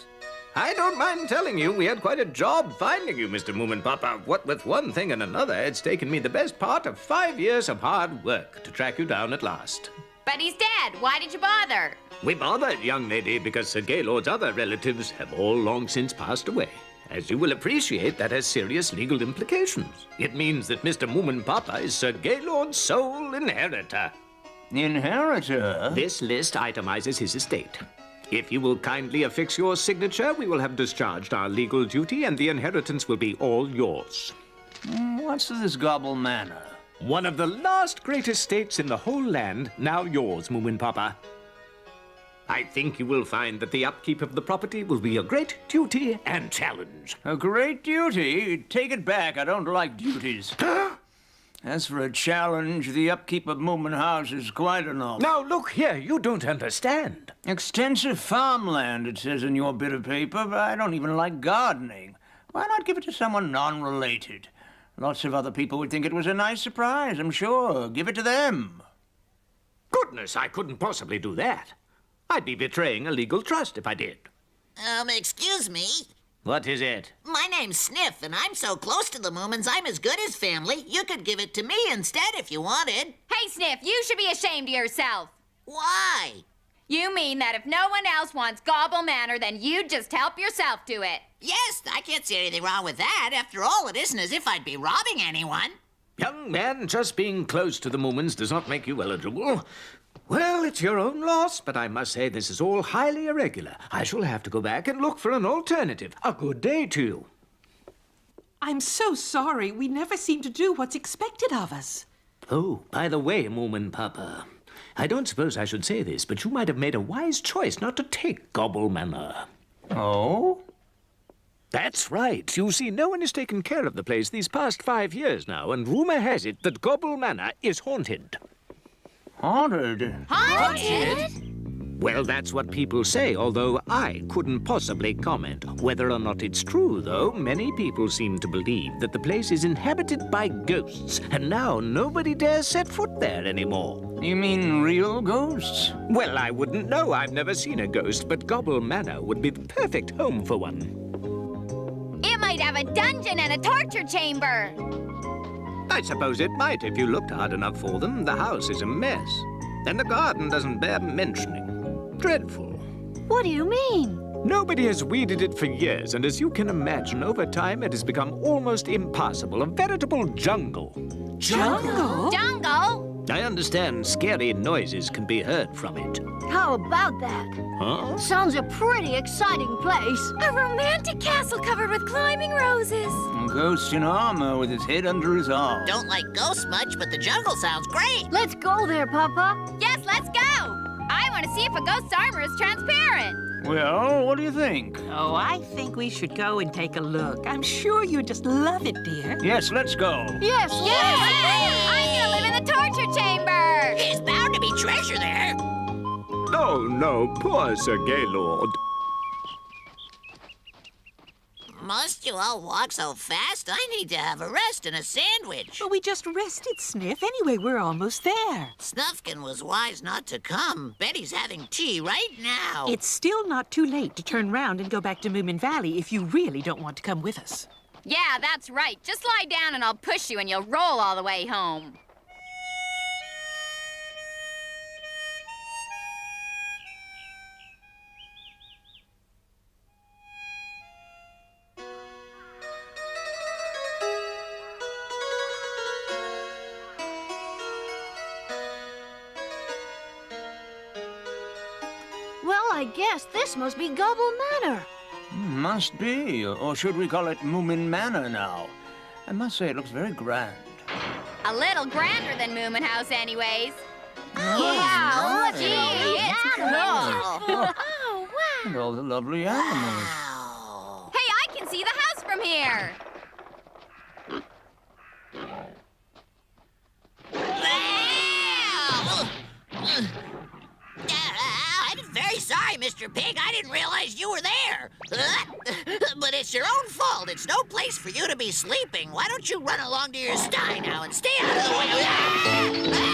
I don't mind telling you, we had quite a job finding you, Mr. Moomin Papa. What with one thing and another, it's taken me the best part of 5 years of hard work to track you down at last. But he's dead. Why did you bother? We bothered, young lady, because Sir Gaylord's other relatives have all long since passed away. As you will appreciate, that has serious legal implications. It means that Mr. Moomin Papa is Sir Gaylord's sole inheritor. Inheritor? This list itemizes his estate. If you will kindly affix your signature, we will have discharged our legal duty and the inheritance will be all yours. What's this Gobble Manor? One of the last great estates in the whole land, now yours, Moomin Papa. I think you will find that the upkeep of the property will be a great duty and challenge. A great duty? Take it back. I don't like duties. As for a challenge, the upkeep of Moomin House is quite enough. Now, look here, you don't understand. Extensive farmland, it says in your bit of paper, but I don't even like gardening. Why not give it to someone non-related? Lots of other people would think it was a nice surprise, I'm sure. Give it to them. Goodness, I couldn't possibly do that. I'd be betraying a legal trust if I did. Excuse me. What is it? My name's Sniff, and I'm so close to the Moomins, I'm as good as family. You could give it to me instead if you wanted. Hey, Sniff, you should be ashamed of yourself. Why? You mean that if no one else wants Gobble Manor, then you'd just help yourself to it. Yes, I can't see anything wrong with that. After all, it isn't as if I'd be robbing anyone. Young man, just being close to the Moomins does not make you eligible. Well, it's your own loss, but I must say this is all highly irregular. I shall have to go back and look for an alternative. A good day to you. I'm so sorry. We never seem to do what's expected of us. Oh, by the way, Moomin Papa, I don't suppose I should say this, but you might have made a wise choice not to take Gobble Manor. Oh? That's right. You see, no one has taken care of the place these past 5 years now, and rumor has it that Gobble Manor is haunted. Haunted? Haunted? Well, that's what people say, although I couldn't possibly comment. Whether or not it's true, though, many people seem to believe that the place is inhabited by ghosts, and now nobody dares set foot there anymore. You mean real ghosts? Well, I wouldn't know. I've never seen a ghost, but Gobble Manor would be the perfect home for one. might have a dungeon and a torture chamber. I suppose it might if you looked hard enough for them. The house is a mess. And the garden doesn't bear mentioning. Dreadful. What do you mean? Nobody has weeded it for years, and as you can imagine, over time it has become almost impassable. A veritable jungle. Jungle? Jungle? I understand scary noises can be heard from it. How about that? Huh? Sounds a pretty exciting place. A romantic castle covered with climbing roses. A ghost in armor with his head under his arm. Don't like ghosts much, but the jungle sounds great. Let's go there, Papa. Yes, let's go. I want to see if a ghost's armor is transparent. Well, what do you think? Oh, I think we should go and take a look. I'm sure you'd just love it, dear. Yes, let's go. Yes, Yes! I'm gonna live in the torture chamber. There's bound to be treasure there. Oh, no, poor Sir Gaylord. Must you all walk so fast? I need to have a rest and a sandwich. But we just rested, Sniff. Anyway, we're almost there. Snufkin was wise not to come. Betty's having tea right now. It's still not too late to turn round and go back to Moomin Valley if you really don't want to come with us. Yeah, that's right. Just lie down and I'll push you and you'll roll all the way home. Well, I guess this must be Gobble Manor. Must be. Or should we call it Moomin Manor now? I must say it looks very grand. A little grander than Moomin House anyways. Wow, Gee, it's cool. Oh, wow. And all the lovely animals. Wow. Hey, I can see the house from here. I'm very sorry, Mr. Pig. I didn't realize you were there. But it's your own fault. It's no place for you to be sleeping. Why don't you run along to your sty now and stay out of the way?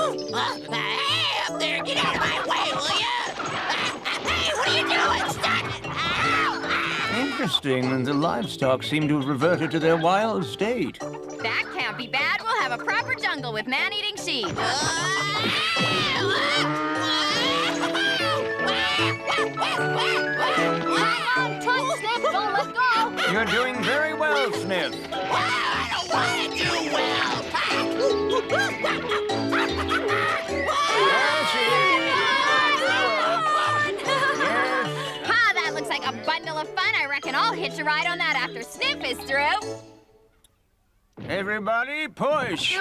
Hey, up there, get out of my way, will you? Hey, what are you doing? Stop it! Ow! Interesting. The livestock seem to have reverted to their wild state. That can't be bad. We'll have a proper jungle with man-eating sheep. Hang on tight, Sniff. Don't let go. You're doing very well, Sniff. I don't want to do well. Ha, that looks like a bundle of fun. I reckon I'll hitch a ride on that after Sniff is through. Everybody, push.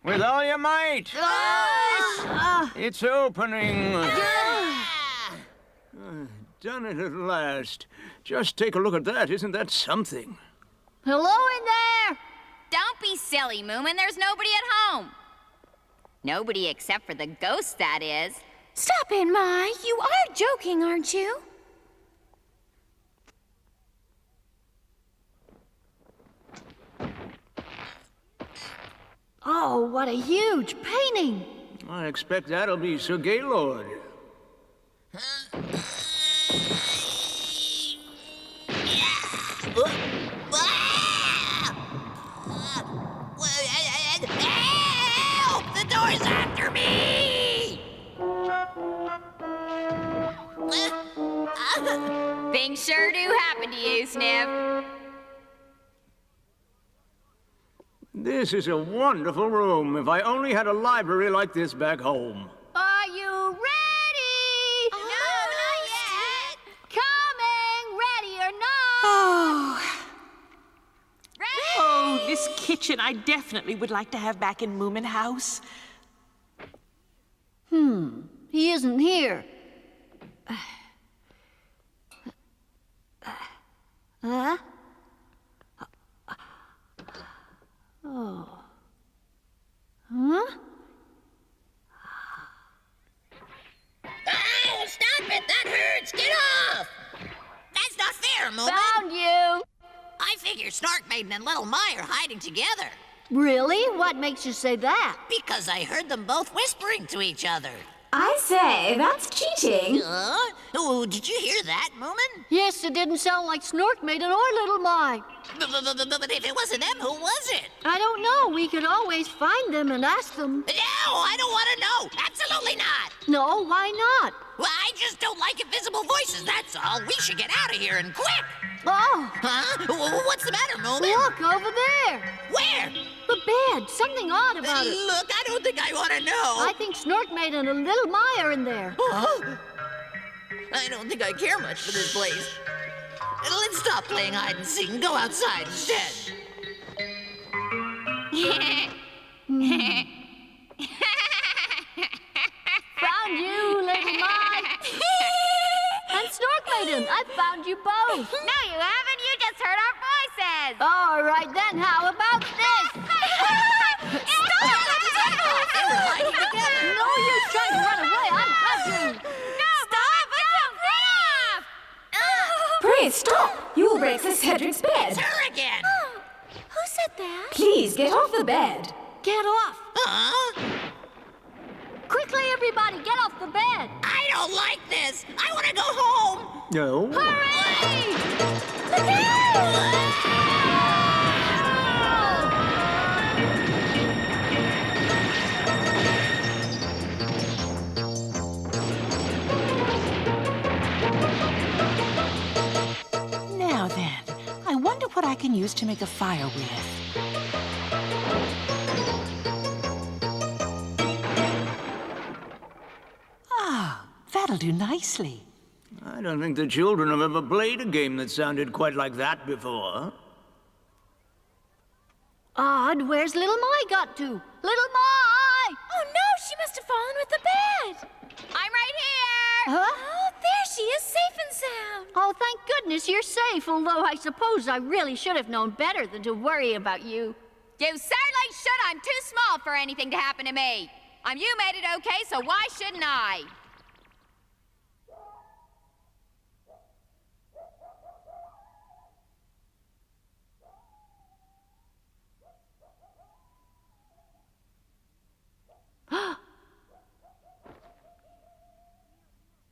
With all your might. It's opening. Done it at last. Just take a look at that. Isn't that something? Hello in there. Don't be silly, Moomin. There's nobody at home. Nobody except for the ghost, that is. Stop it, Mai. You are joking, aren't you? Oh, what a huge painting. I expect that'll be Sir Gaylord. Help! The door's after me! Things sure do happen to you, Sniff. This is a wonderful room. If I only had a library like this back home. Are you ready? No, not yet. Coming, ready or not. Oh, Ready? oh, this kitchen I definitely would like to have back in Moomin House. He isn't here. Huh? Oh. Huh? Oh, stop it! That hurts! Get off! That's not fair, Moomin. Found you. I figure Snork Maiden and Little My are hiding together. Really? What makes you say that? Because I heard them both whispering to each other. I say, that's cheating. Oh, did you hear that, Moomin? Yes, it didn't sound like Snork Maiden or Little My. But if it wasn't them, who was it? I don't know. We could always find them and ask them. No, I don't want to know. Absolutely not. No, why not? Well, I just don't like invisible voices, that's all. We should get out of here and quick. Oh! Huh? What's the matter, Moomin? Look, over there. Where? The bed. Something odd about it. Look, I don't think I want to know. I think Snork Maiden and Little My are in there. Huh? I don't think I care much for this place. Let's stop playing hide and seek and go outside instead. Found you, Little My. And Snork Maiden, I found you both. No, you haven't. You just heard our voices. All right, then how about this? They were hiding together. No use trying to run away. I'm got you. Pray stop! You will break Sir Cedric's bed. It's her again. Who said that? Please get off the bed. Get off. Huh? Quickly, everybody, get off the bed. I don't like this. I want to go home. No? Hurry! Now then, I wonder what I can use to make a fire with. Ah, that'll do nicely. I don't think the children have ever played a game that sounded quite like that before. Odd, where's Little My got to? Little My! Oh no, she must have fallen with the bed. I'm right here. Huh? Oh, there she is, safe and sound. Oh, thank goodness you're safe, although I suppose I really should have known better than to worry about you. You certainly should. I'm too small for anything to happen to me. You made it okay, so why shouldn't I?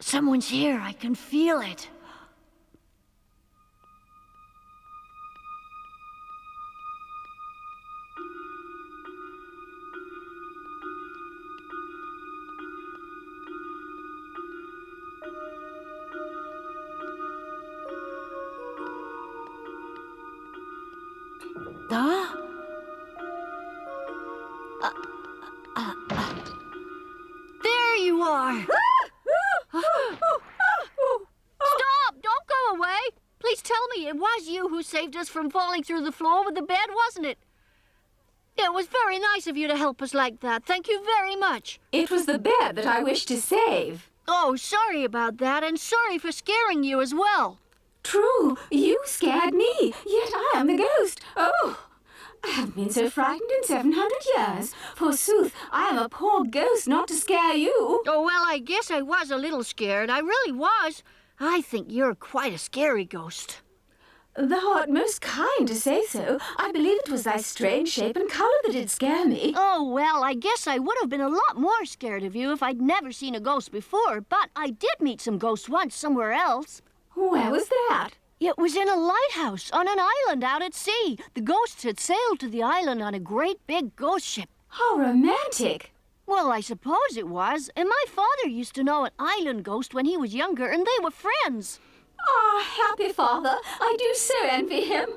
Someone's here. I can feel it. Huh? There you are. Stop! Don't go away! Please tell me it was you who saved us from falling through the floor with the bed, wasn't it? It was very nice of you to help us like that. Thank you very much. It was the bed that I wished to save. Oh, sorry about that, and sorry for scaring you as well. True, you scared me, yet I am the ghost. Oh, I haven't been so frightened in 700 years. Forsooth, I am a poor ghost not to scare you. Oh, well, I guess I was a little scared. I really was. I think you're quite a scary ghost. Thou art most kind to say so. I believe it was thy strange shape and colour that did scare me. Oh, well, I guess I would have been a lot more scared of you if I'd never seen a ghost before, but I did meet some ghosts once somewhere else. Where was that? It was in a lighthouse on an island out at sea. The ghosts had sailed to the island on a great big ghost ship. How romantic. Well, I suppose it was. And my father used to know an island ghost when he was younger, and they were friends. Ah, happy father. I do so envy him.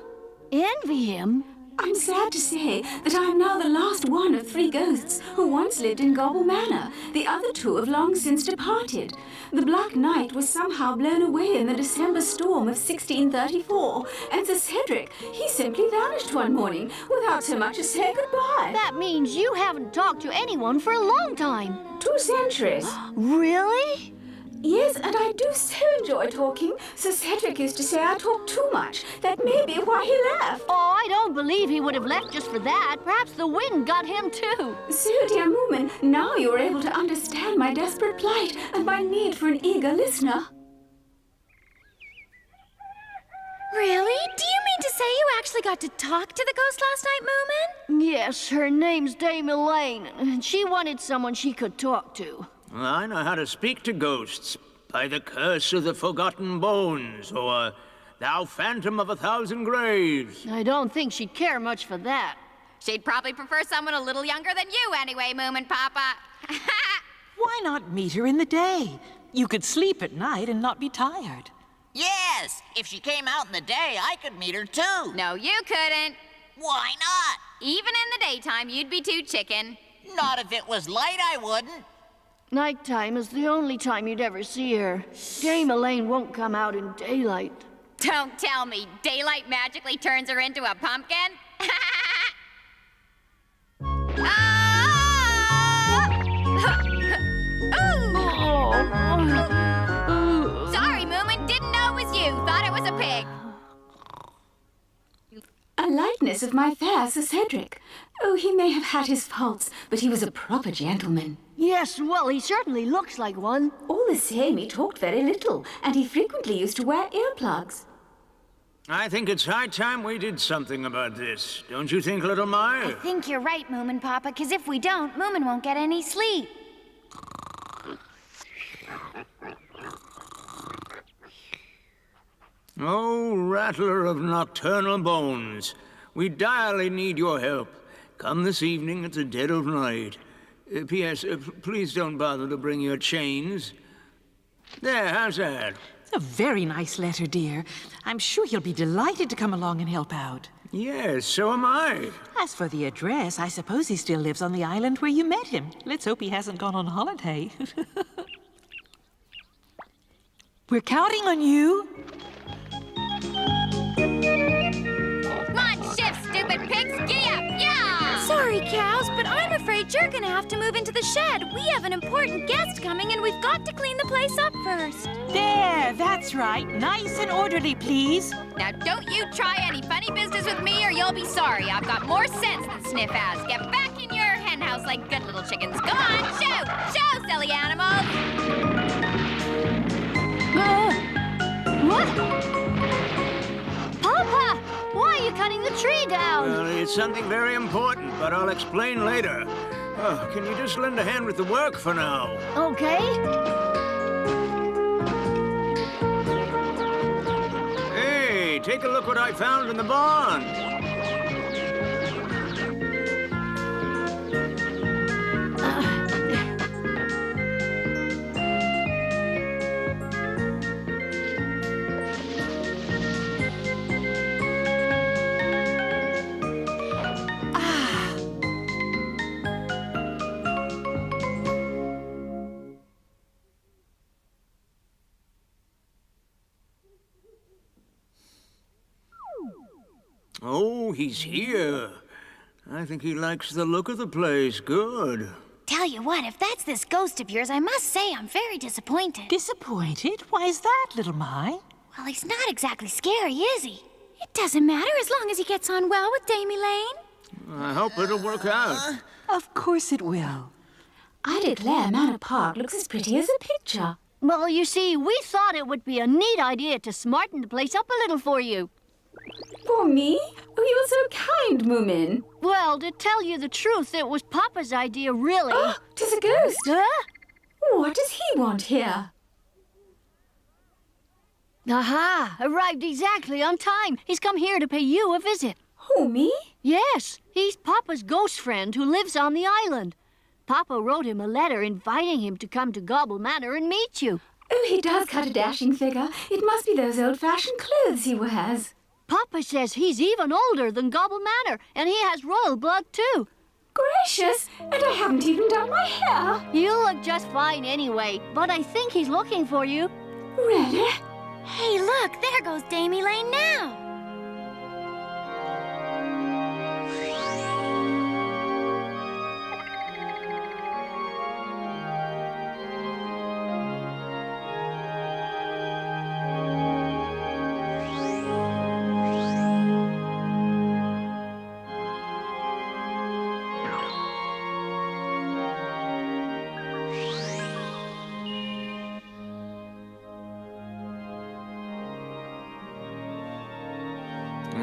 Envy him? I'm sad to say that I am now the last one of 3 ghosts who once lived in Gobble Manor. The other 2 have long since departed. The Black Knight was somehow blown away in the December storm of 1634, and Sir Cedric, he simply vanished one morning without so much as saying goodbye. That means you haven't talked to anyone for a long time. 2 centuries. Really? Yes, and I do so enjoy talking. Sir Cedric used to say I talk too much. That may be why he left. Oh, I don't believe he would have left just for that. Perhaps the wind got him too. So, dear Moomin, now you are able to understand my desperate plight and my need for an eager listener. Really? Do you mean to say you actually got to talk to the ghost last night, Moomin? Yes, her name's Dame Elaine, and she wanted someone she could talk to. I know how to speak to ghosts. By the curse of the forgotten bones, or thou phantom of 1,000 graves. I don't think she'd care much for that. She'd probably prefer someone a little younger than you anyway, Moomin Papa. Why not meet her in the day? You could sleep at night and not be tired. Yes, if she came out in the day, I could meet her too. No, you couldn't. Why not? Even in the daytime, you'd be too chicken. Not if it was light, I wouldn't. Nighttime is the only time you'd ever see her. Dame Elaine won't come out in daylight. Don't tell me daylight magically turns her into a pumpkin? Sorry, Moomin. Didn't know it was you. Thought it was a pig. A likeness of my fair Sir Cedric. Oh, he may have had his faults, but he was a proper gentleman. Yes, well, he certainly looks like one. All the same, he talked very little, and he frequently used to wear earplugs. I think it's high time we did something about this. Don't you think, little Mai? I think you're right, Moomin Papa, because if we don't, Moomin won't get any sleep. Oh, rattler of nocturnal bones, we direly need your help. Come this evening at the dead of night. P.S. Please don't bother to bring your chains. There, how's that? A very nice letter, dear. I'm sure he'll be delighted to come along and help out. Yes, so am I. As for the address, I suppose he still lives on the island where you met him. Let's hope he hasn't gone on holiday. We're counting on you. Come on, shift, stupid pigs. Giddy up. Yeah! Sorry, cows, but I'm afraid you're gonna have to move into the shed. We have an important guest coming, and we've got to clean the place up first. There, that's right. Nice and orderly, please. Now, don't you try any funny business with me or you'll be sorry. I've got more sense than Sniff has. Get back in your hen house like good little chickens. Go on, show! Show, silly animals! What? Papa! Why are you cutting the tree down? Well, it's something very important, but I'll explain later. Oh, can you just lend a hand with the work for now? Okay. Hey, take a look what I found in the barn. Oh, he's here. I think he likes the look of the place. Good. Tell you what, if that's this ghost of yours, I must say I'm very disappointed. Disappointed? Why is that, little Mai? Well, he's not exactly scary, is he? It doesn't matter as long as he gets on well with Dame Elaine. I hope it'll work out. Of course it will. I declare Manor Park looks as pretty as a picture. Well, you see, we thought it would be a neat idea to smarten the place up a little for you. For me? Oh, you are so kind, Moomin. Well, to tell you the truth, it was Papa's idea, really. Oh, 'tis a ghost. Huh? What does he want here? Aha! Arrived exactly on time. He's come here to pay you a visit. Who, me? Yes, he's Papa's ghost friend who lives on the island. Papa wrote him a letter inviting him to come to Gobble Manor and meet you. Oh, he does cut a dashing figure. It must be those old-fashioned clothes he wears. Papa says he's even older than Gobble Manor, and he has royal blood, too. Gracious, and I haven't even done my hair. You look just fine anyway, but I think he's looking for you. Really? Hey, look, there goes Dame Elaine now.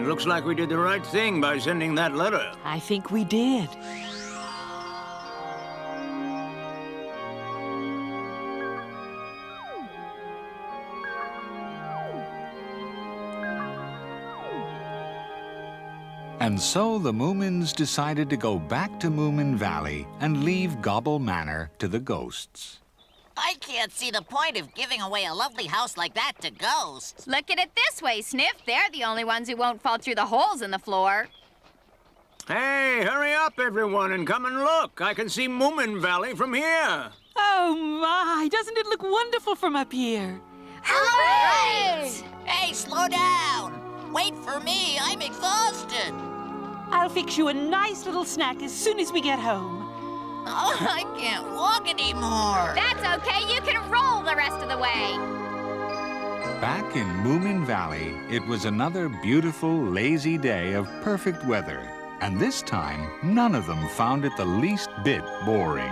and looks like we did the right thing by sending that letter. I think we did. And so the Moomins decided to go back to Moomin Valley and leave Gobble Manor to the ghosts. I can't see the point of giving away a lovely house like that to ghosts. Look at it this way, Sniff. They're the only ones who won't fall through the holes in the floor. Hey, hurry up, everyone, and come and look. I can see Moomin Valley from here. Oh, my. Doesn't it look wonderful from up here? Hooray! Hey, slow down. Wait for me. I'm exhausted. I'll fix you a nice little snack as soon as we get home. Oh, I can't walk anymore. That's okay. You can roll the rest of the way. Back in Moomin Valley, it was another beautiful, lazy day of perfect weather. And this time, none of them found it the least bit boring.